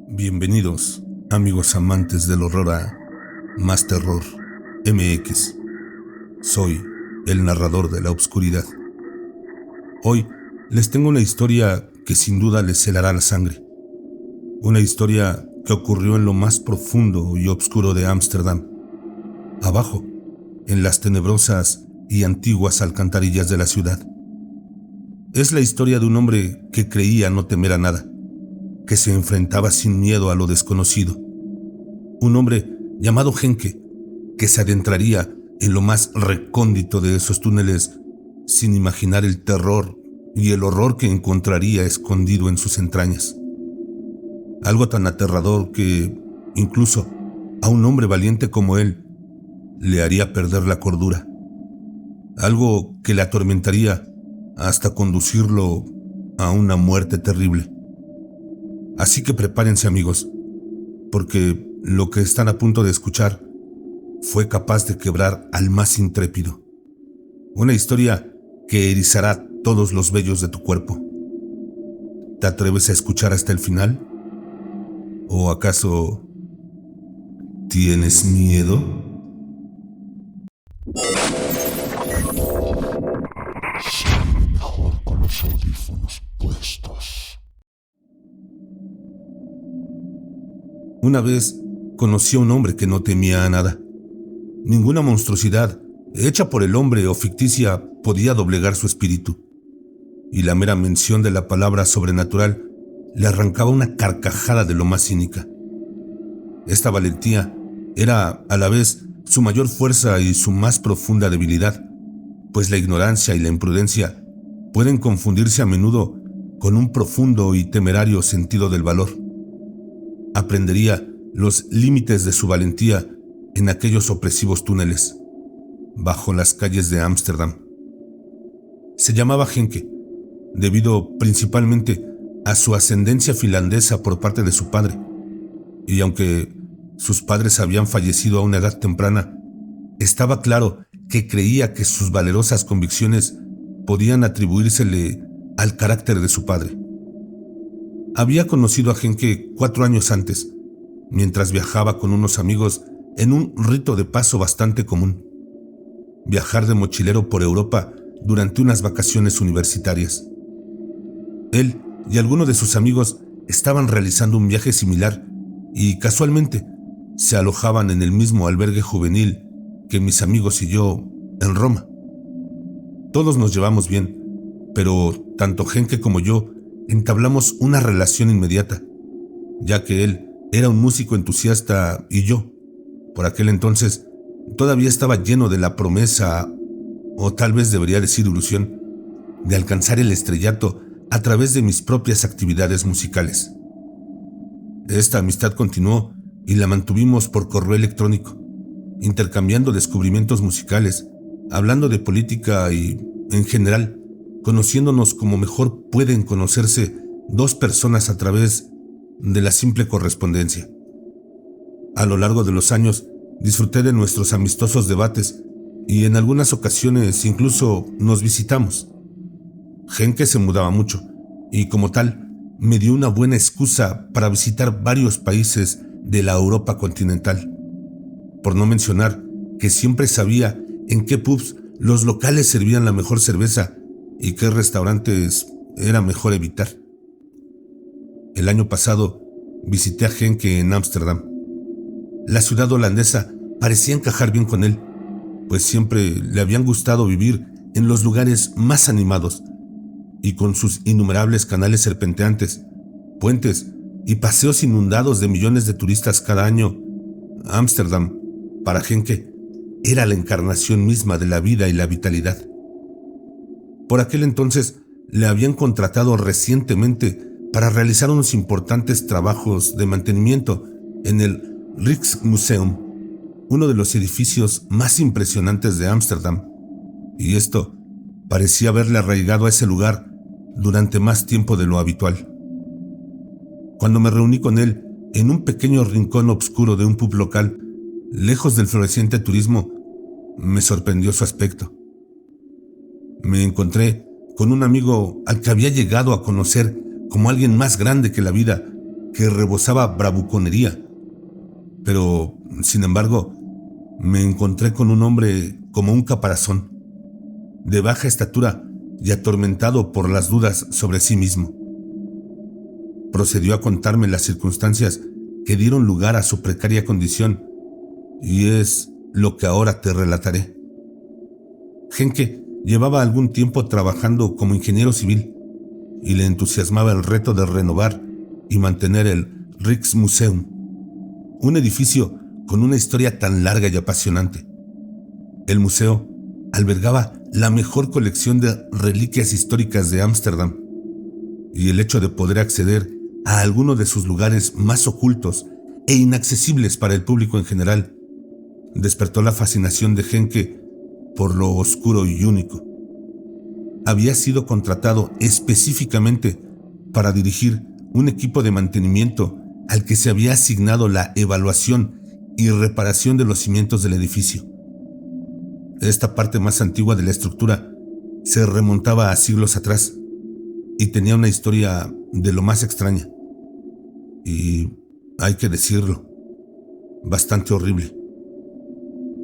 Bienvenidos, amigos amantes del horror a Más Terror MX. Soy el narrador de la oscuridad. Hoy les tengo una historia que sin duda les helará la sangre. Una historia que ocurrió en lo más profundo y oscuro de Ámsterdam, abajo, en las tenebrosas y antiguas alcantarillas de la ciudad. Es la historia de un hombre que creía no temer a nada, que se enfrentaba sin miedo a lo desconocido. Un hombre llamado Henke, que se adentraría en lo más recóndito de esos túneles sin imaginar el terror y el horror que encontraría escondido en sus entrañas. Algo tan aterrador que, incluso, a un hombre valiente como él, le haría perder la cordura. Algo que le atormentaría hasta conducirlo a una muerte terrible. Así que prepárense, amigos, porque lo que están a punto de escuchar fue capaz de quebrar al más intrépido. Una historia que erizará todos los vellos de tu cuerpo. ¿Te atreves a escuchar hasta el final? ¿O acaso tienes miedo? Siempre mejor con los audífonos puestos. Una vez conocí a un hombre que no temía a nada. Ninguna monstruosidad, hecha por el hombre o ficticia, podía doblegar su espíritu. Y la mera mención de la palabra sobrenatural le arrancaba una carcajada de lo más cínica. Esta valentía era, a la vez, su mayor fuerza y su más profunda debilidad, pues la ignorancia y la imprudencia pueden confundirse a menudo con un profundo y temerario sentido del valor. Aprendería los límites de su valentía en aquellos opresivos túneles, bajo las calles de Ámsterdam. Se llamaba Henke, debido principalmente a su ascendencia finlandesa por parte de su padre, y aunque sus padres habían fallecido a una edad temprana, estaba claro que creía que sus valerosas convicciones podían atribuírsele al carácter de su padre. Había conocido a Henke 4 años antes, mientras viajaba con unos amigos en un rito de paso bastante común: viajar de mochilero por Europa durante unas vacaciones universitarias. Él y algunos de sus amigos estaban realizando un viaje similar y casualmente se alojaban en el mismo albergue juvenil que mis amigos y yo en Roma. Todos nos llevamos bien, pero tanto Henke como yo entablamos una relación inmediata, ya que él era un músico entusiasta y yo, por aquel entonces, todavía estaba lleno de la promesa, o tal vez debería decir ilusión, de alcanzar el estrellato a través de mis propias actividades musicales. Esta amistad continuó y la mantuvimos por correo electrónico, intercambiando descubrimientos musicales, hablando de política y, en general, conociéndonos como mejor pueden conocerse dos personas a través de la simple correspondencia. A lo largo de los años disfruté de nuestros amistosos debates y en algunas ocasiones incluso nos visitamos. Henke se mudaba mucho y como tal me dio una buena excusa para visitar varios países de la Europa continental. Por no mencionar que siempre sabía en qué pubs los locales servían la mejor cerveza y qué restaurantes era mejor evitar. El año pasado visité a Henke en Ámsterdam. La ciudad holandesa parecía encajar bien con él, pues siempre le habían gustado vivir en los lugares más animados y con sus innumerables canales serpenteantes, puentes y paseos inundados de millones de turistas cada año. Ámsterdam, para Henke, era la encarnación misma de la vida y la vitalidad. Por aquel entonces le habían contratado recientemente para realizar unos importantes trabajos de mantenimiento en el Rijksmuseum, uno de los edificios más impresionantes de Ámsterdam, y esto parecía haberle arraigado a ese lugar durante más tiempo de lo habitual. Cuando me reuní con él en un pequeño rincón oscuro de un pub local, lejos del floreciente turismo, me sorprendió su aspecto. Me encontré con un amigo al que había llegado a conocer como alguien más grande que la vida, que rebosaba bravuconería. Pero, sin embargo, me encontré con un hombre como un caparazón, de baja estatura y atormentado por las dudas sobre sí mismo. Procedió a contarme las circunstancias que dieron lugar a su precaria condición, y es lo que ahora te relataré. Henke llevaba algún tiempo trabajando como ingeniero civil y le entusiasmaba el reto de renovar y mantener el Rijksmuseum, un edificio con una historia tan larga y apasionante. El museo albergaba la mejor colección de reliquias históricas de Ámsterdam, y el hecho de poder acceder a alguno de sus lugares más ocultos e inaccesibles para el público en general despertó la fascinación de Henke por lo oscuro y único. Había sido contratado específicamente para dirigir un equipo de mantenimiento al que se había asignado la evaluación y reparación de los cimientos del edificio. Esta parte más antigua de la estructura se remontaba a siglos atrás y tenía una historia de lo más extraña y, hay que decirlo, bastante horrible.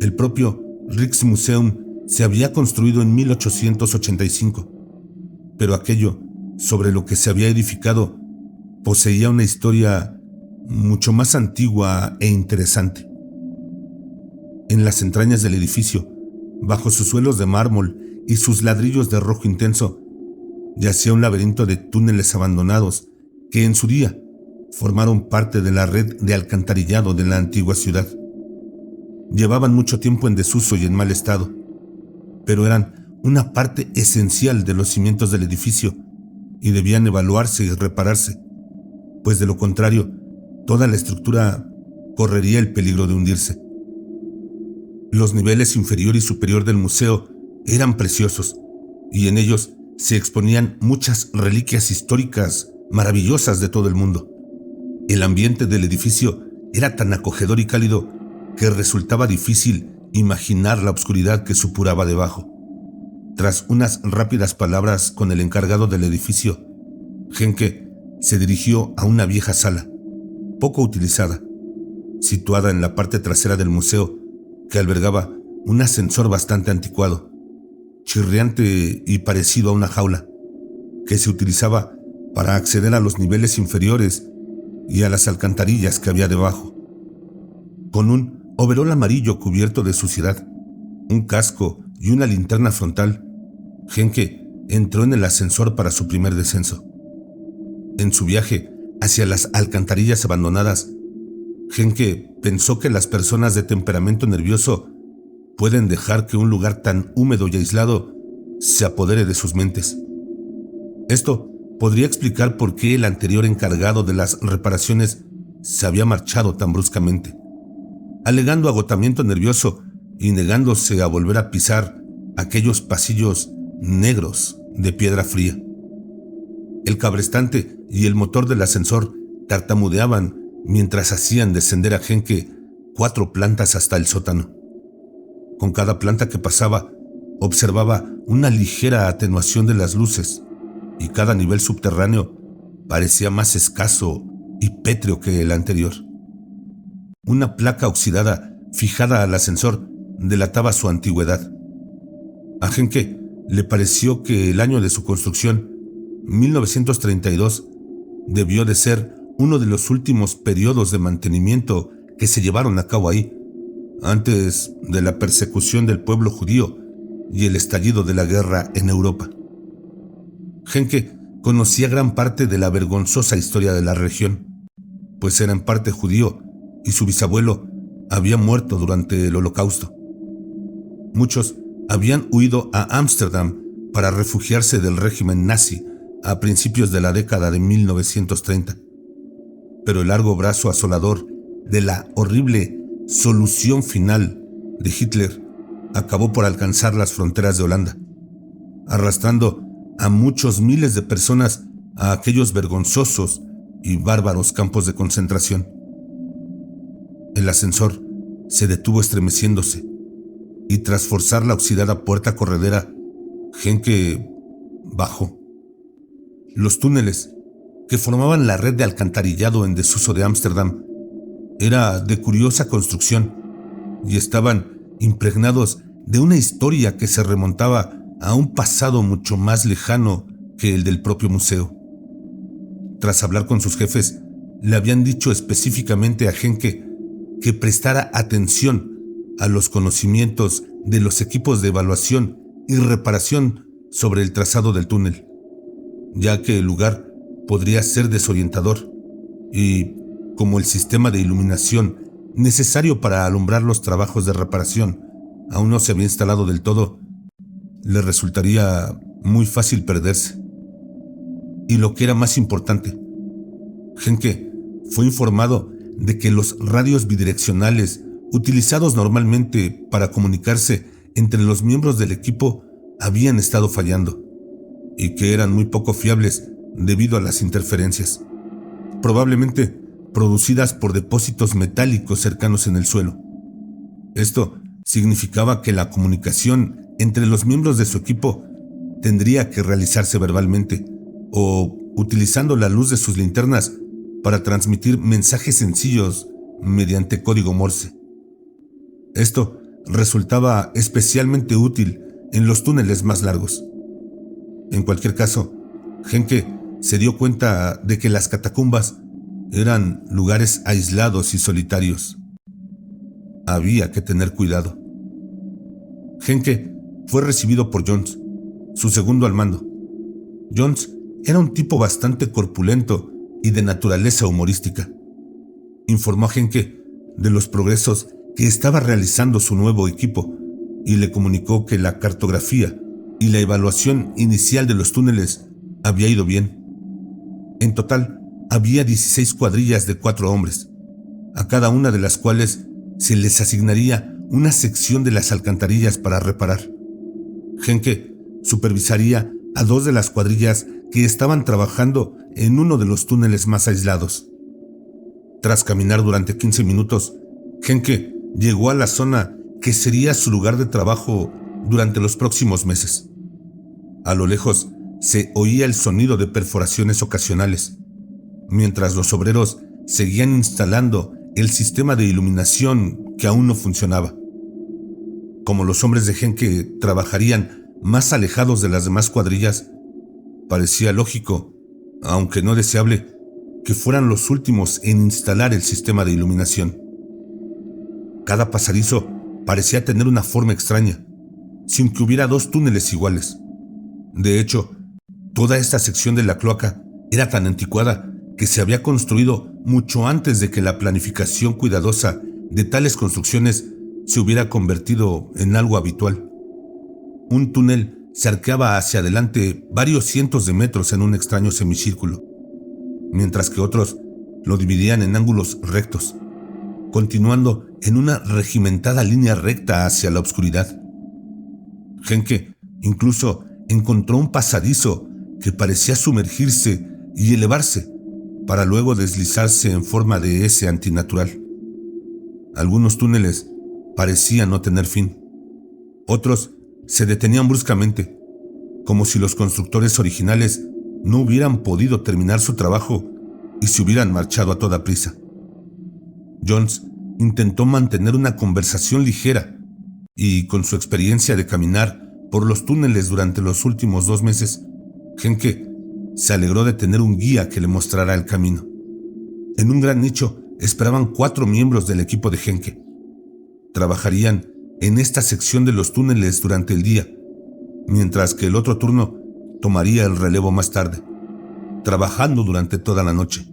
El propio Rijksmuseum se había construido en 1885, pero aquello sobre lo que se había edificado poseía una historia mucho más antigua e interesante. En las entrañas del edificio, bajo sus suelos de mármol y sus ladrillos de rojo intenso, yacía un laberinto de túneles abandonados que en su día formaron parte de la red de alcantarillado de la antigua ciudad. Llevaban mucho tiempo en desuso y en mal estado, pero eran una parte esencial de los cimientos del edificio y debían evaluarse y repararse, pues de lo contrario, toda la estructura correría el peligro de hundirse. Los niveles inferior y superior del museo eran preciosos, y en ellos se exponían muchas reliquias históricas maravillosas de todo el mundo. El ambiente del edificio era tan acogedor y cálido que resultaba difícil imaginar la oscuridad que supuraba debajo. Tras unas rápidas palabras con el encargado del edificio, Henke se dirigió a una vieja sala, poco utilizada, situada en la parte trasera del museo, que albergaba un ascensor bastante anticuado, chirriante y parecido a una jaula, que se utilizaba para acceder a los niveles inferiores y a las alcantarillas que había debajo. Con un overol amarillo cubierto de suciedad, un casco y una linterna frontal, Henke entró en el ascensor para su primer descenso. En su viaje hacia las alcantarillas abandonadas, Henke pensó que las personas de temperamento nervioso pueden dejar que un lugar tan húmedo y aislado se apodere de sus mentes. Esto podría explicar por qué el anterior encargado de las reparaciones se había marchado tan bruscamente, alegando agotamiento nervioso y negándose a volver a pisar aquellos pasillos negros de piedra fría. El cabrestante y el motor del ascensor tartamudeaban mientras hacían descender a Henke 4 plantas hasta el sótano. Con cada planta que pasaba, observaba una ligera atenuación de las luces, y cada nivel subterráneo parecía más escaso y pétreo que el anterior. Una placa oxidada fijada al ascensor delataba su antigüedad. A Henke le pareció que el año de su construcción, 1932, debió de ser uno de los últimos periodos de mantenimiento que se llevaron a cabo ahí, antes de la persecución del pueblo judío y el estallido de la guerra en Europa. Henke conocía gran parte de la vergonzosa historia de la región, pues era en parte judío y su bisabuelo había muerto durante el Holocausto. Muchos habían huido a Ámsterdam para refugiarse del régimen nazi a principios de la década de 1930. Pero el largo brazo asolador de la horrible solución final de Hitler acabó por alcanzar las fronteras de Holanda, arrastrando a muchos miles de personas a aquellos vergonzosos y bárbaros campos de concentración. El ascensor se detuvo estremeciéndose, y tras forzar la oxidada puerta corredera, Henke bajó. Los túneles que formaban la red de alcantarillado en desuso de Ámsterdam era de curiosa construcción y estaban impregnados de una historia que se remontaba a un pasado mucho más lejano que el del propio museo. Tras hablar con sus jefes, le habían dicho específicamente a Henke que prestara atención a los conocimientos de los equipos de evaluación y reparación sobre el trazado del túnel, ya que el lugar podría ser desorientador y, como el sistema de iluminación necesario para alumbrar los trabajos de reparación aún no se había instalado del todo, le resultaría muy fácil perderse. Y lo que era más importante, Henke fue informado de que los radios bidireccionales utilizados normalmente para comunicarse entre los miembros del equipo habían estado fallando y que eran muy poco fiables debido a las interferencias, probablemente producidas por depósitos metálicos cercanos en el suelo. Esto significaba que la comunicación entre los miembros de su equipo tendría que realizarse verbalmente o utilizando la luz de sus linternas para transmitir mensajes sencillos mediante código Morse. Esto resultaba especialmente útil en los túneles más largos. En cualquier caso, Henke se dio cuenta de que las catacumbas eran lugares aislados y solitarios. Había que tener cuidado. Henke fue recibido por Jones, su segundo al mando. Jones era un tipo bastante corpulento y de naturaleza humorística. Informó a Henke de los progresos que estaba realizando su nuevo equipo y le comunicó que la cartografía y la evaluación inicial de los túneles había ido bien. En total, había 16 cuadrillas de 4 hombres, a cada una de las cuales se les asignaría una sección de las alcantarillas para reparar. Henke supervisaría a 2 de las cuadrillas que estaban trabajando en uno de los túneles más aislados. Tras caminar durante 15 minutos, Henke llegó a la zona que sería su lugar de trabajo durante los próximos meses. A lo lejos se oía el sonido de perforaciones ocasionales, mientras los obreros seguían instalando el sistema de iluminación que aún no funcionaba. Como los hombres de Henke trabajarían más alejados de las demás cuadrillas, parecía lógico, aunque no deseable, que fueran los últimos en instalar el sistema de iluminación. Cada pasadizo parecía tener una forma extraña, sin que hubiera 2 túneles iguales. De hecho, toda esta sección de la cloaca era tan anticuada que se había construido mucho antes de que la planificación cuidadosa de tales construcciones se hubiera convertido en algo habitual. Un túnel se arqueaba hacia adelante varios cientos de metros en un extraño semicírculo, mientras que otros lo dividían en ángulos rectos, continuando en una regimentada línea recta hacia la oscuridad. Henke incluso encontró un pasadizo que parecía sumergirse y elevarse para luego deslizarse en forma de S antinatural. Algunos túneles parecían no tener fin. Otros se detenían bruscamente, como si los constructores originales no hubieran podido terminar su trabajo y se hubieran marchado a toda prisa. Jones intentó mantener una conversación ligera y, con su experiencia de caminar por los túneles durante los últimos 2 meses, Henke se alegró de tener un guía que le mostrara el camino. En un gran nicho esperaban 4 miembros del equipo de Henke. Trabajarían en esta sección de los túneles durante el día, mientras que el otro turno tomaría el relevo más tarde, trabajando durante toda la noche.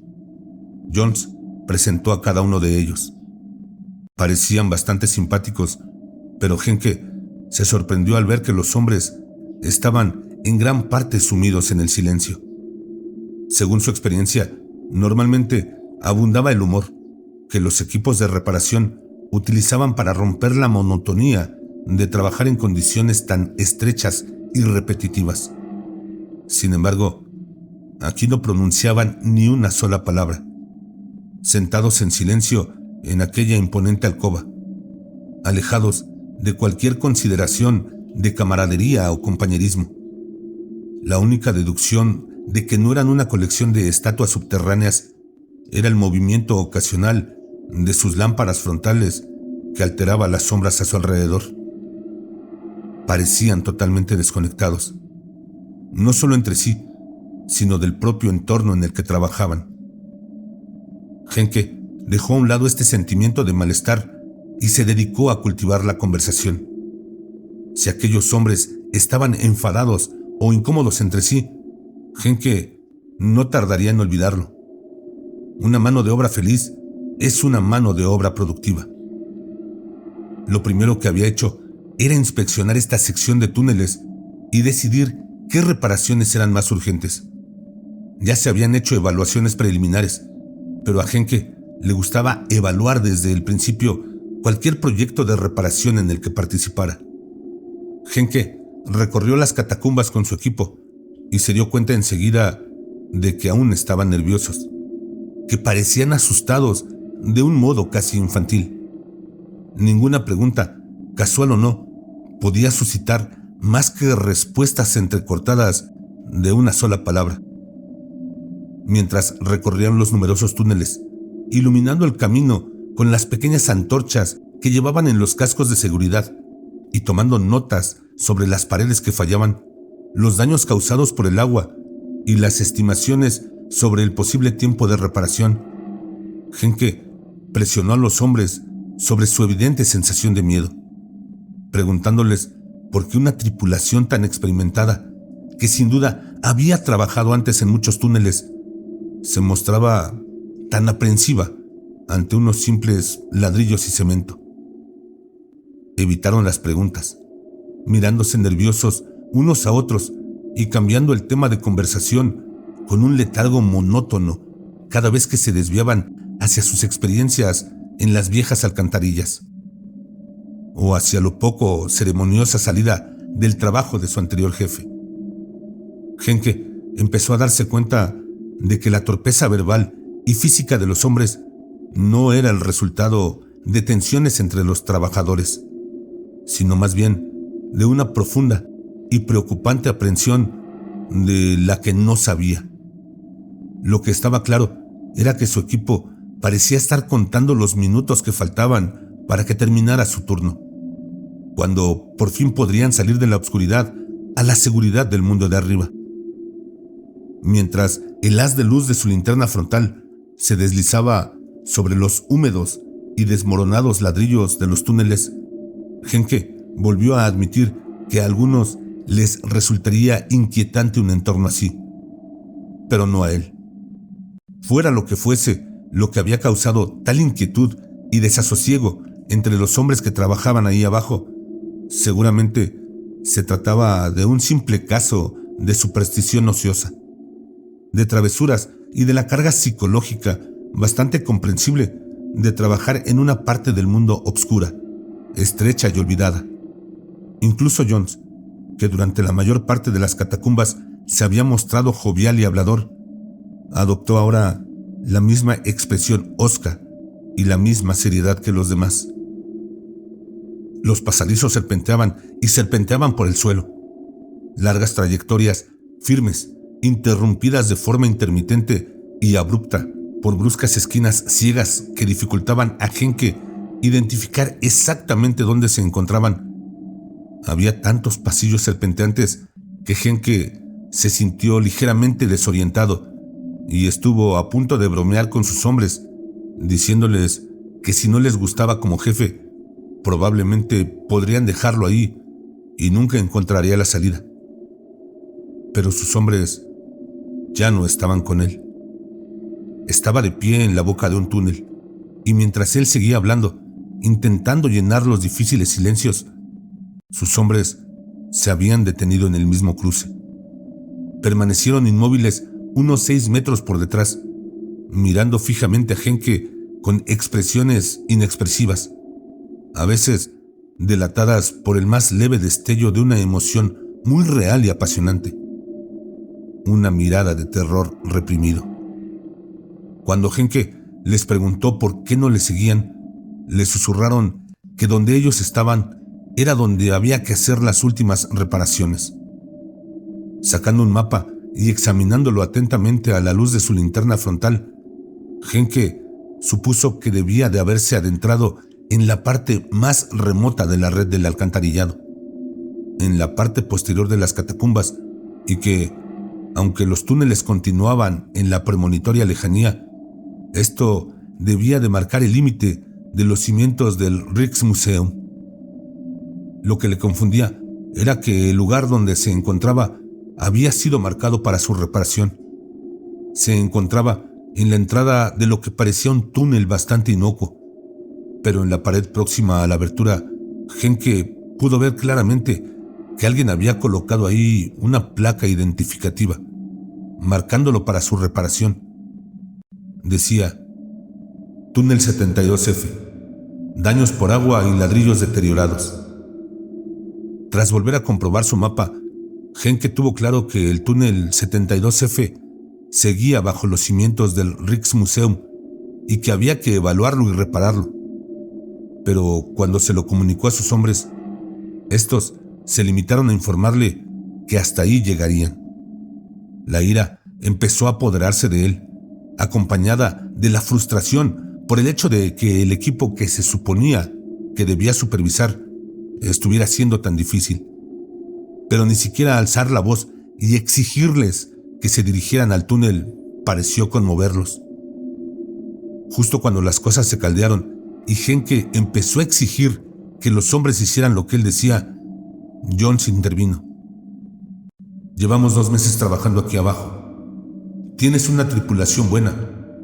Jones presentó a cada uno de ellos. Parecían bastante simpáticos, pero Henke se sorprendió al ver que los hombres estaban en gran parte sumidos en el silencio. Según su experiencia, normalmente abundaba el humor que los equipos de reparación utilizaban para romper la monotonía de trabajar en condiciones tan estrechas y repetitivas. Sin embargo, aquí no pronunciaban ni una sola palabra, sentados en silencio en aquella imponente alcoba, alejados de cualquier consideración de camaradería o compañerismo. La única deducción de que no eran una colección de estatuas subterráneas, era el movimiento ocasional de sus lámparas frontales que alteraba las sombras a su alrededor. Parecían totalmente desconectados, no solo entre sí, sino del propio entorno en el que trabajaban. Henke dejó a un lado este sentimiento de malestar y se dedicó a cultivar la conversación. Si aquellos hombres estaban enfadados o incómodos entre sí, Henke no tardaría en olvidarlo. Una mano de obra feliz es una mano de obra productiva. Lo primero que había hecho era inspeccionar esta sección de túneles y decidir qué reparaciones eran más urgentes. Ya se habían hecho evaluaciones preliminares, pero a Henke le gustaba evaluar desde el principio cualquier proyecto de reparación en el que participara. Henke recorrió las catacumbas con su equipo y se dio cuenta enseguida de que aún estaban nerviosos, que parecían asustados de un modo casi infantil. Ninguna pregunta, casual o no, podía suscitar más que respuestas entrecortadas de una sola palabra. Mientras recorrían los numerosos túneles, iluminando el camino con las pequeñas antorchas que llevaban en los cascos de seguridad y tomando notas sobre las paredes que fallaban, los daños causados por el agua y las estimaciones sobre el posible tiempo de reparación, Henke presionó a los hombres sobre su evidente sensación de miedo, preguntándoles por qué una tripulación tan experimentada, que sin duda había trabajado antes en muchos túneles, se mostraba tan aprensiva ante unos simples ladrillos y cemento. Evitaron las preguntas, mirándose nerviosos unos a otros y cambiando el tema de conversación con un letargo monótono cada vez que se desviaban hacia sus experiencias en las viejas alcantarillas, o hacia lo poco ceremoniosa salida del trabajo de su anterior jefe. Henke empezó a darse cuenta de que la torpeza verbal y física de los hombres no era el resultado de tensiones entre los trabajadores, sino más bien de una profunda y preocupante aprensión de la que no sabía. Lo que estaba claro era que su equipo parecía estar contando los minutos que faltaban para que terminara su turno, cuando por fin podrían salir de la oscuridad a la seguridad del mundo de arriba. Mientras el haz de luz de su linterna frontal se deslizaba sobre los húmedos y desmoronados ladrillos de los túneles, Henke volvió a admitir que a algunos les resultaría inquietante un entorno así, pero no a él. Fuera lo que fuese lo que había causado tal inquietud y desasosiego entre los hombres que trabajaban ahí abajo, seguramente se trataba de un simple caso de superstición ociosa, de travesuras y de la carga psicológica bastante comprensible de trabajar en una parte del mundo obscura, estrecha y olvidada. Incluso Jones, que durante la mayor parte de las catacumbas se había mostrado jovial y hablador, adoptó ahora la misma expresión hosca y la misma seriedad que los demás. Los pasadizos serpenteaban y serpenteaban por el suelo. Largas trayectorias firmes, interrumpidas de forma intermitente y abrupta por bruscas esquinas ciegas que dificultaban a Henke identificar exactamente dónde se encontraban. Había tantos pasillos serpenteantes que Henke se sintió ligeramente desorientado y estuvo a punto de bromear con sus hombres, diciéndoles que si no les gustaba como jefe, probablemente podrían dejarlo ahí y nunca encontraría la salida. Pero sus hombres ya no estaban con él. Estaba de pie en la boca de un túnel, y mientras él seguía hablando, intentando llenar los difíciles silencios, sus hombres se habían detenido en el mismo cruce. Permanecieron inmóviles unos 6 metros por detrás, mirando fijamente a Henke con expresiones inexpresivas, a veces delatadas por el más leve destello de una emoción muy real y apasionante, una mirada de terror reprimido. Cuando Henke les preguntó por qué no le seguían, le susurraron que donde ellos estaban era donde había que hacer las últimas reparaciones. Sacando un mapa y examinándolo atentamente a la luz de su linterna frontal, Henke supuso que debía de haberse adentrado en la parte más remota de la red del alcantarillado, en la parte posterior de las catacumbas, y que, aunque los túneles continuaban en la premonitoria lejanía, esto debía de marcar el límite de los cimientos del Rijksmuseum. Lo que le confundía era que el lugar donde se encontraba había sido marcado para su reparación. Se encontraba en la entrada de lo que parecía un túnel bastante inocuo, pero en la pared próxima a la abertura, Henke pudo ver claramente que alguien había colocado ahí una placa identificativa, marcándolo para su reparación. Decía: Túnel 72F, daños por agua y ladrillos deteriorados. Tras volver a comprobar su mapa, Henke tuvo claro que el túnel 72F seguía bajo los cimientos del Rijksmuseum y que había que evaluarlo y repararlo. Pero cuando se lo comunicó a sus hombres, estos se limitaron a informarle que hasta ahí llegarían. La ira empezó a apoderarse de él, acompañada de la frustración por el hecho de que el equipo que se suponía que debía supervisar estuviera siendo tan difícil. Pero ni siquiera alzar la voz y exigirles que se dirigieran al túnel pareció conmoverlos. Justo cuando las cosas se caldearon y Henke empezó a exigir que los hombres hicieran lo que él decía, Jones intervino. Llevamos 2 meses trabajando aquí abajo. Tienes una tripulación buena,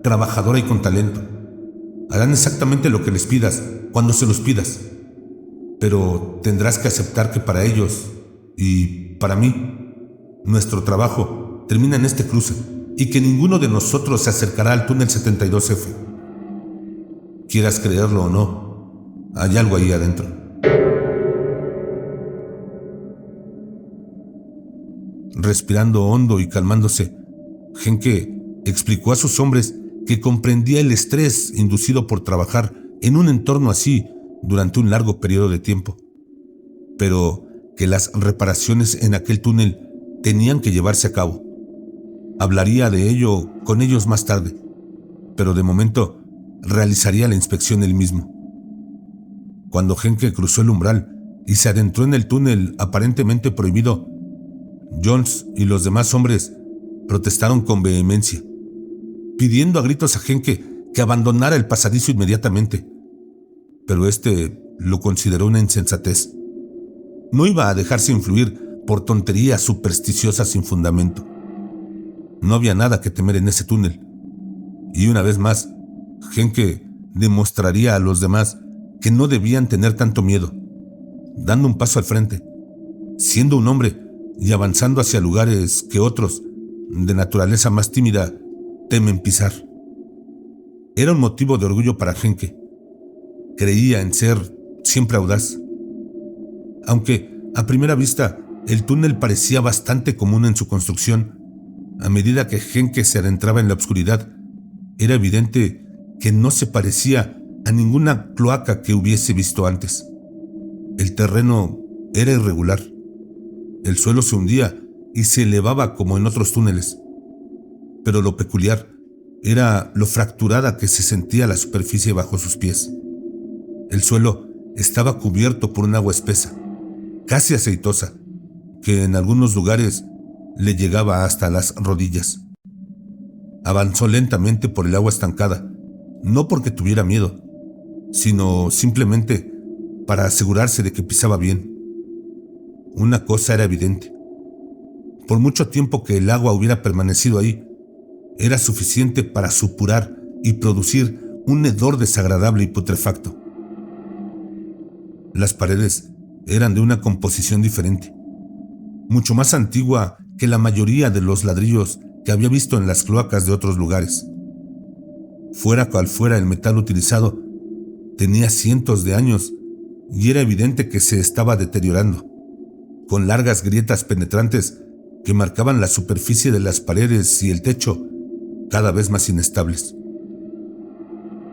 trabajadora y con talento. Harán exactamente lo que les pidas, cuando se los pidas. Pero tendrás que aceptar que para ellos, y para mí, nuestro trabajo termina en este cruce, y que ninguno de nosotros se acercará al túnel 72F. Quieras creerlo o no, hay algo ahí adentro. Respirando hondo y calmándose, Henke explicó a sus hombres que comprendía el estrés inducido por trabajar en un entorno así durante un largo periodo de tiempo, pero que las reparaciones en aquel túnel tenían que llevarse a cabo. Hablaría de ello con ellos más tarde, pero de momento realizaría la inspección él mismo. Cuando Henke cruzó el umbral y se adentró en el túnel aparentemente prohibido, Jones y los demás hombres protestaron con vehemencia, pidiendo a gritos a Henke que abandonara el pasadizo inmediatamente. Pero este lo consideró una insensatez. No iba a dejarse influir por tonterías supersticiosas sin fundamento. No había nada que temer en ese túnel. Y una vez más, Henke demostraría a los demás que no debían tener tanto miedo, dando un paso al frente, siendo un hombre y avanzando hacia lugares que otros, de naturaleza más tímida, temen pisar. Era un motivo de orgullo para Henke. Creía en ser siempre audaz. Aunque, a primera vista, el túnel parecía bastante común en su construcción, a medida que Henke se adentraba en la oscuridad, era evidente que no se parecía a ninguna cloaca que hubiese visto antes. El terreno era irregular. El suelo se hundía y se elevaba como en otros túneles. Pero lo peculiar era lo fracturada que se sentía la superficie bajo sus pies. El suelo estaba cubierto por un agua espesa, casi aceitosa, que en algunos lugares le llegaba hasta las rodillas. Avanzó lentamente por el agua estancada, no porque tuviera miedo, sino simplemente para asegurarse de que pisaba bien. Una cosa era evidente. Por mucho tiempo que el agua hubiera permanecido ahí, era suficiente para supurar y producir un hedor desagradable y putrefacto. Las paredes eran de una composición diferente, mucho más antigua que la mayoría de los ladrillos que había visto en las cloacas de otros lugares. Fuera cual fuera el metal utilizado, tenía cientos de años y era evidente que se estaba deteriorando, con largas grietas penetrantes que marcaban la superficie de las paredes y el techo, cada vez más inestables.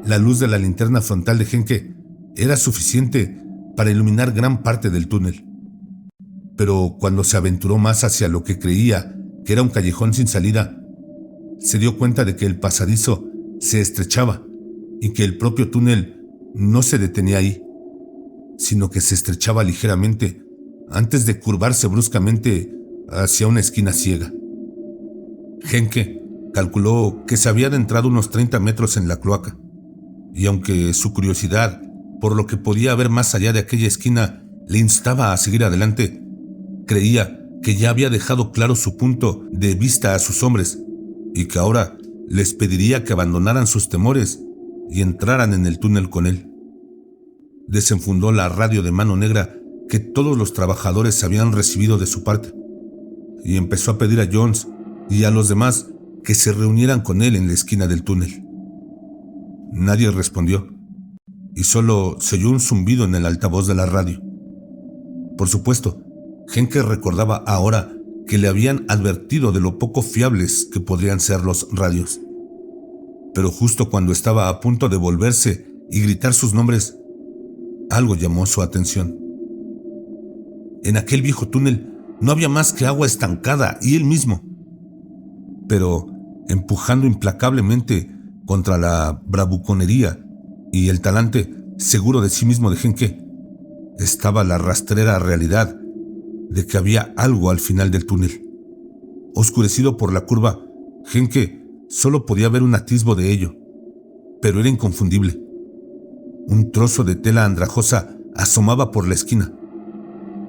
La luz de la linterna frontal de Henke era suficiente para iluminar gran parte del túnel. Pero cuando se aventuró más hacia lo que creía que era un callejón sin salida, se dio cuenta de que el pasadizo se estrechaba y que el propio túnel no se detenía ahí, sino que se estrechaba ligeramente antes de curvarse bruscamente hacia una esquina ciega. Henke calculó que se había adentrado unos 30 metros en la cloaca, y aunque su curiosidad por lo que podía haber más allá de aquella esquina le instaba a seguir adelante, creía que ya había dejado claro su punto de vista a sus hombres y que ahora les pediría que abandonaran sus temores y entraran en el túnel con él. Desenfundó la radio de mano negra que todos los trabajadores habían recibido de su parte y empezó a pedir a Jones y a los demás que se reunieran con él en la esquina del túnel. Nadie respondió y solo se oyó un zumbido en el altavoz de la radio. Por supuesto, Henke recordaba ahora que le habían advertido de lo poco fiables que podrían ser los radios. Pero justo cuando estaba a punto de volverse y gritar sus nombres, algo llamó su atención. En aquel viejo túnel no había más que agua estancada y él mismo. Pero empujando implacablemente contra la bravuconería y el talante seguro de sí mismo de Henke, estaba la rastrera realidad de que había algo al final del túnel. Oscurecido por la curva, Henke solo podía ver un atisbo de ello, pero era inconfundible. Un trozo de tela andrajosa asomaba por la esquina,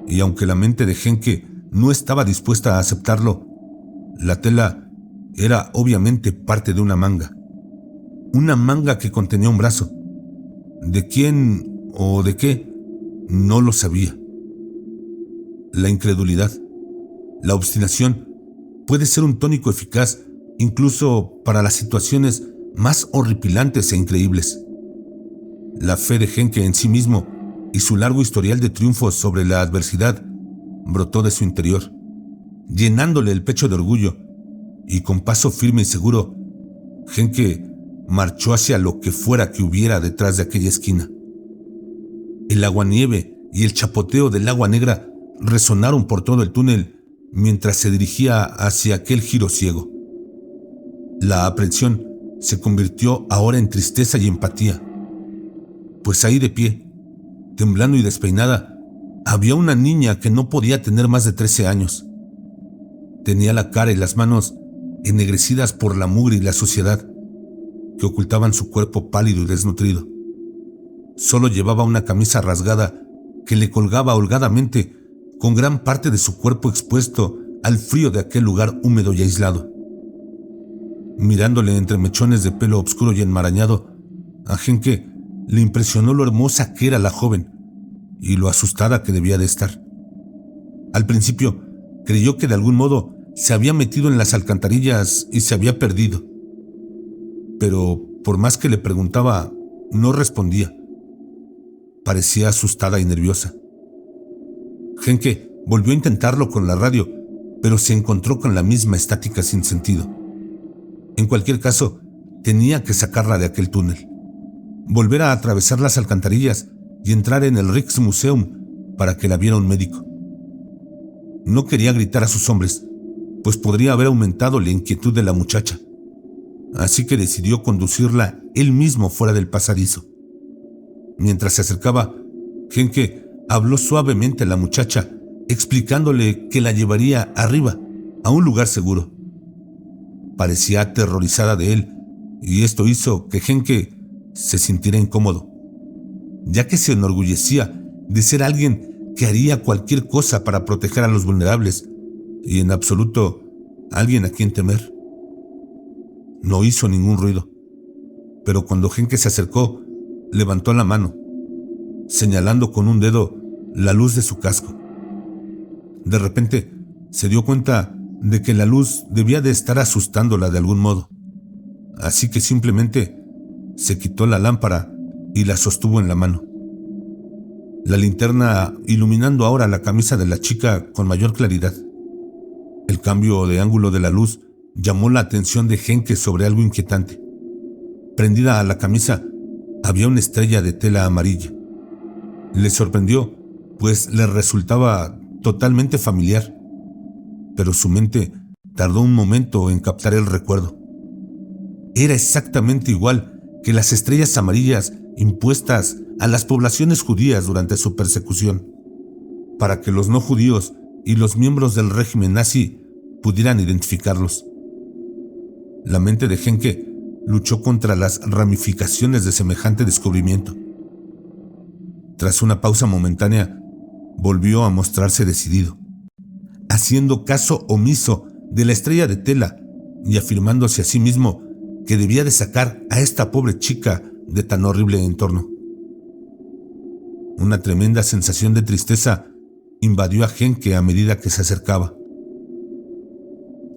y aunque la mente de Henke no estaba dispuesta a aceptarlo, la tela era obviamente parte de una manga que contenía un brazo. ¿De quién o de qué? No lo sabía. La incredulidad, la obstinación, puede ser un tónico eficaz incluso para las situaciones más horripilantes e increíbles. La fe de Henke en sí mismo y su largo historial de triunfos sobre la adversidad brotó de su interior, llenándole el pecho de orgullo, y con paso firme y seguro, Henke marchó hacia lo que fuera que hubiera detrás de aquella esquina. El aguanieve y el chapoteo del agua negra resonaron por todo el túnel mientras se dirigía hacia aquel giro ciego. La aprensión se convirtió ahora en tristeza y empatía, pues ahí de pie, temblando y despeinada, había una niña que no podía tener más de 13 años. Tenía la cara y las manos ennegrecidas por la mugre y la suciedad que ocultaban su cuerpo pálido y desnutrido. Solo llevaba una camisa rasgada que le colgaba holgadamente, con gran parte de su cuerpo expuesto al frío de aquel lugar húmedo y aislado. Mirándole entre mechones de pelo oscuro y enmarañado, a Henke le impresionó lo hermosa que era la joven y lo asustada que debía de estar. Al principio, creyó que de algún modo se había metido en las alcantarillas y se había perdido. Pero por más que le preguntaba, no respondía. Parecía asustada y nerviosa. Henke volvió a intentarlo con la radio, pero se encontró con la misma estática sin sentido. En cualquier caso, tenía que sacarla de aquel túnel, volver a atravesar las alcantarillas y entrar en el Rijksmuseum para que la viera un médico. No quería gritar a sus hombres, pues podría haber aumentado la inquietud de la muchacha. Así que decidió conducirla él mismo fuera del pasadizo. Mientras se acercaba, Henke habló suavemente a la muchacha, explicándole que la llevaría arriba, a un lugar seguro. Parecía aterrorizada de él, y esto hizo que Henke se sintiera incómodo, ya que se enorgullecía de ser alguien que haría cualquier cosa para proteger a los vulnerables, y en absoluto alguien a quien temer. No hizo ningún ruido, pero cuando Henke se acercó, levantó la mano, señalando con un dedo la luz de su casco. De repente, se dio cuenta de que la luz debía de estar asustándola de algún modo, así que simplemente se quitó la lámpara y la sostuvo en la mano. La linterna iluminando ahora la camisa de la chica con mayor claridad. El cambio de ángulo de la luz llamó la atención de Henke sobre algo inquietante. Prendida a la camisa había una estrella de tela amarilla. Le sorprendió, pues le resultaba totalmente familiar, pero su mente tardó un momento en captar el recuerdo. Era exactamente igual que las estrellas amarillas impuestas a las poblaciones judías durante su persecución, para que los no judíos y los miembros del régimen nazi pudieran identificarlos. La mente de Henke luchó contra las ramificaciones de semejante descubrimiento. Tras una pausa momentánea, volvió a mostrarse decidido, haciendo caso omiso de la estrella de tela y afirmándose a sí mismo que debía de sacar a esta pobre chica de tan horrible entorno. Una tremenda sensación de tristeza invadió a Henke a medida que se acercaba.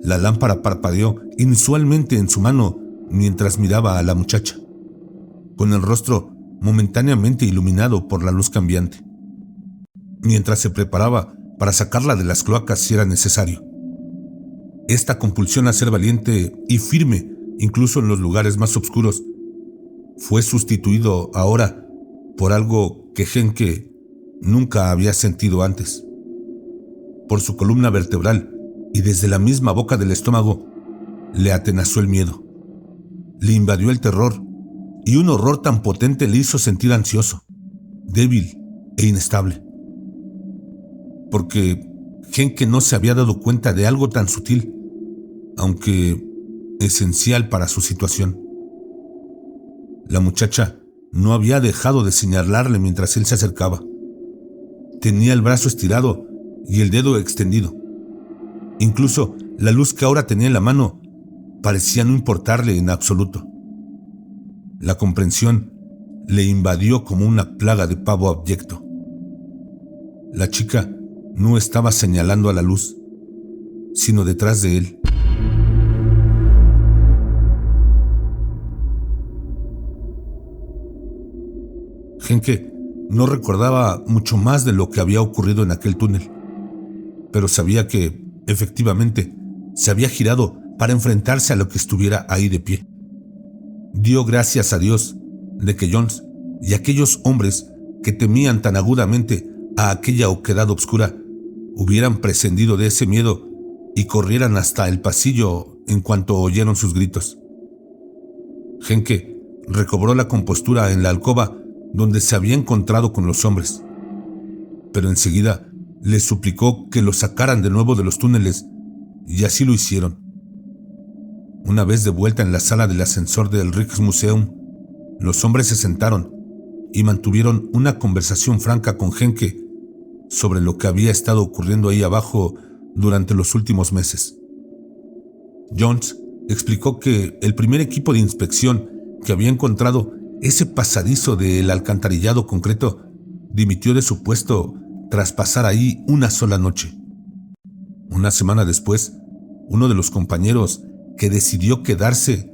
La lámpara parpadeó inusualmente en su mano mientras miraba a la muchacha, con el rostro momentáneamente iluminado por la luz cambiante, mientras se preparaba para sacarla de las cloacas si era necesario. Esta compulsión a ser valiente y firme, incluso en los lugares más oscuros, fue sustituido ahora por algo que Henke nunca había sentido antes. Por su columna vertebral y desde la misma boca del estómago, le atenazó el miedo. Le invadió el terror, y un horror tan potente le hizo sentir ansioso, débil e inestable. Porque Henke no se había dado cuenta de algo tan sutil, aunque esencial para su situación. La muchacha no había dejado de señalarle mientras él se acercaba. Tenía el brazo estirado y el dedo extendido. Incluso la luz que ahora tenía en la mano parecía no importarle en absoluto. La comprensión le invadió como una plaga de pavo abyecto. La chica no estaba señalando a la luz, sino detrás de él. Henke no recordaba mucho más de lo que había ocurrido en aquel túnel, pero sabía que, efectivamente, se había girado para enfrentarse a lo que estuviera ahí de pie. Dio gracias a Dios de que Jones y aquellos hombres que temían tan agudamente a aquella oquedad oscura hubieran prescindido de ese miedo y corrieran hasta el pasillo en cuanto oyeron sus gritos. Henke recobró la compostura en la alcoba donde se había encontrado con los hombres, pero enseguida les suplicó que lo sacaran de nuevo de los túneles, y así lo hicieron. Una vez de vuelta en la sala del ascensor del Rijksmuseum, los hombres se sentaron y mantuvieron una conversación franca con Henke sobre lo que había estado ocurriendo ahí abajo durante los últimos meses. Jones explicó que el primer equipo de inspección que había encontrado ese pasadizo del alcantarillado concreto dimitió de su puesto tras pasar ahí una sola noche. Una semana después, uno de los compañeros que decidió quedarse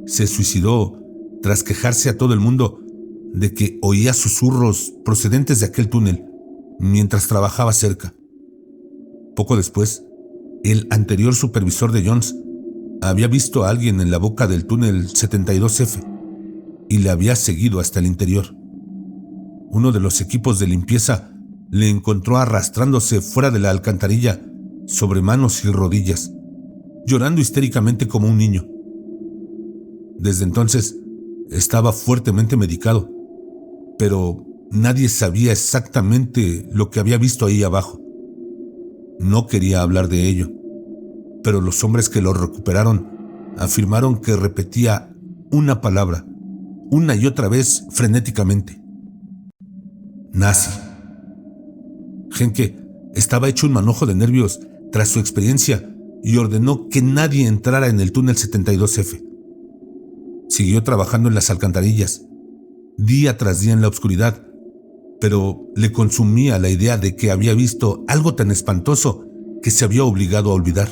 se suicidó tras quejarse a todo el mundo de que oía susurros procedentes de aquel túnel mientras trabajaba cerca. Poco después, el anterior supervisor de Jones había visto a alguien en la boca del túnel 72F y le había seguido hasta el interior. Uno de los equipos de limpieza le encontró arrastrándose fuera de la alcantarilla sobre manos y rodillas, llorando histéricamente como un niño. Desde entonces estaba fuertemente medicado, pero nadie sabía exactamente lo que había visto ahí abajo. No quería hablar de ello, pero los hombres que lo recuperaron afirmaron que repetía una palabra, una y otra vez frenéticamente: nazi. Henke estaba hecho un manojo de nervios tras su experiencia y ordenó que nadie entrara en el túnel 72F. Siguió trabajando en las alcantarillas, día tras día en la oscuridad, pero le consumía la idea de que había visto algo tan espantoso que se había obligado a olvidar.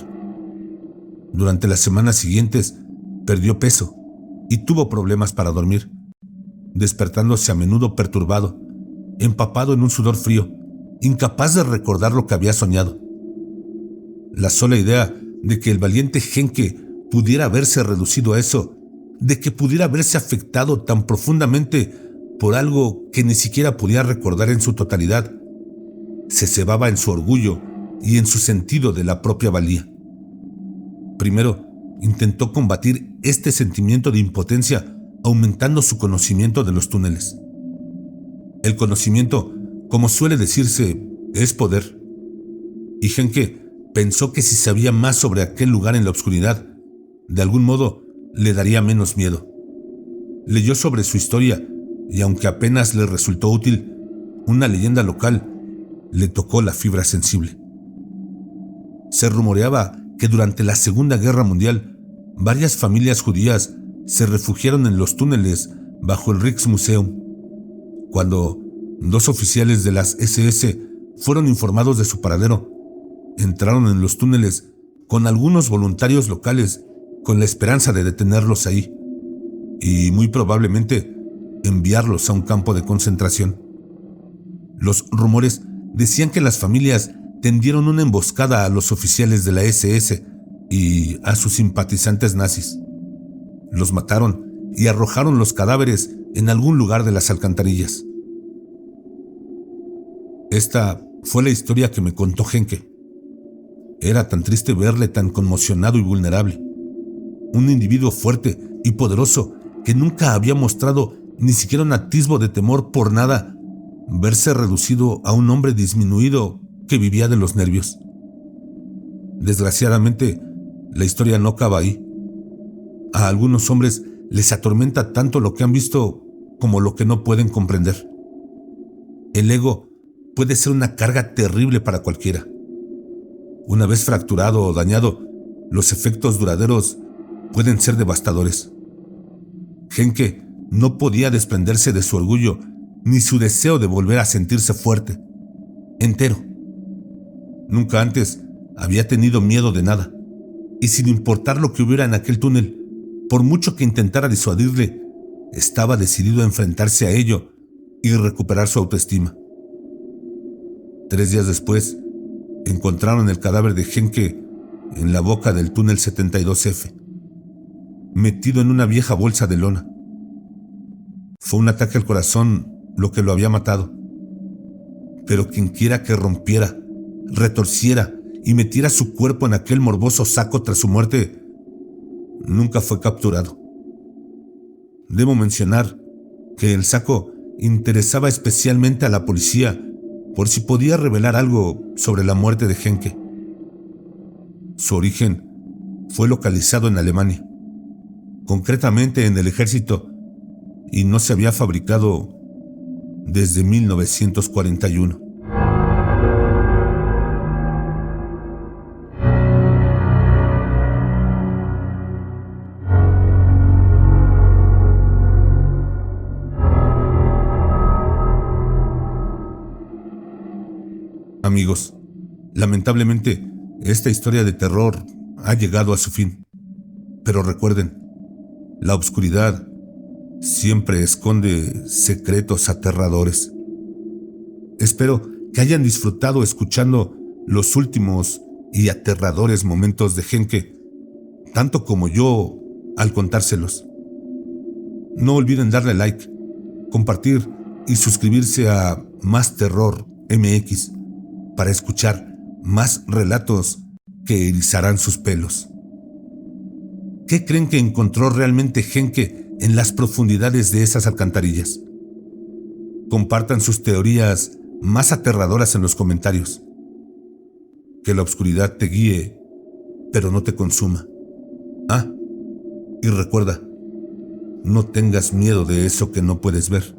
Durante las semanas siguientes perdió peso y tuvo problemas para dormir, despertándose a menudo perturbado, empapado en un sudor frío, incapaz de recordar lo que había soñado. La sola idea de que el valiente Henke pudiera haberse reducido a eso, de que pudiera haberse afectado tan profundamente por algo que ni siquiera podía recordar en su totalidad, se cebaba en su orgullo y en su sentido de la propia valía. Primero, intentó combatir este sentimiento de impotencia aumentando su conocimiento de los túneles. El conocimiento, como suele decirse, es poder. Y Henke pensó que si sabía más sobre aquel lugar en la oscuridad, de algún modo le daría menos miedo. Leyó sobre su historia y aunque apenas le resultó útil, una leyenda local le tocó la fibra sensible. Se rumoreaba que durante la Segunda Guerra Mundial, varias familias judías se refugiaron en los túneles bajo el Rijksmuseum. Cuando 2 oficiales de las SS fueron informados de su paradero, entraron en los túneles con algunos voluntarios locales con la esperanza de detenerlos ahí y muy probablemente enviarlos a un campo de concentración. Los rumores decían que las familias tendieron una emboscada a los oficiales de la SS y a sus simpatizantes nazis. Los mataron y arrojaron los cadáveres en algún lugar de las alcantarillas. Esta fue la historia que me contó Henke. Era tan triste verle tan conmocionado y vulnerable. Un individuo fuerte y poderoso que nunca había mostrado ni siquiera un atisbo de temor por nada, verse reducido a un hombre disminuido que vivía de los nervios. Desgraciadamente, la historia no acaba ahí. A algunos hombres les atormenta tanto lo que han visto como lo que no pueden comprender. El ego puede ser una carga terrible para cualquiera. Una vez fracturado o dañado, los efectos duraderos pueden ser devastadores. Henke no podía desprenderse de su orgullo ni su deseo de volver a sentirse fuerte, entero. Nunca antes había tenido miedo de nada, y sin importar lo que hubiera en aquel túnel, por mucho que intentara disuadirle, estaba decidido a enfrentarse a ello y recuperar su autoestima. 3 días después, encontraron el cadáver de Henke en la boca del túnel 72F, metido en una vieja bolsa de lona. Fue un ataque al corazón lo que lo había matado, pero quienquiera que rompiera, retorciera y metiera su cuerpo en aquel morboso saco tras su muerte, nunca fue capturado. Debo mencionar que el saco interesaba especialmente a la policía por si podía revelar algo sobre la muerte de Henke. Su origen fue localizado en Alemania, concretamente en el ejército, y no se había fabricado desde 1941. Amigos, lamentablemente, esta historia de terror ha llegado a su fin. Pero recuerden, la oscuridad siempre esconde secretos aterradores. Espero que hayan disfrutado escuchando los últimos y aterradores momentos de Henke, tanto como yo al contárselos. No olviden darle like, compartir y suscribirse a Más Terror MX para escuchar más relatos que erizarán sus pelos. ¿Qué creen que encontró realmente Henke en las profundidades de esas alcantarillas? Compartan sus teorías más aterradoras en los comentarios. Que la oscuridad te guíe, pero no te consuma. Ah, y recuerda, no tengas miedo de eso que no puedes ver,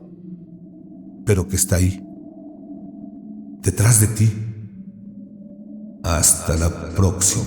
pero que está ahí, detrás de ti. Hasta la próxima.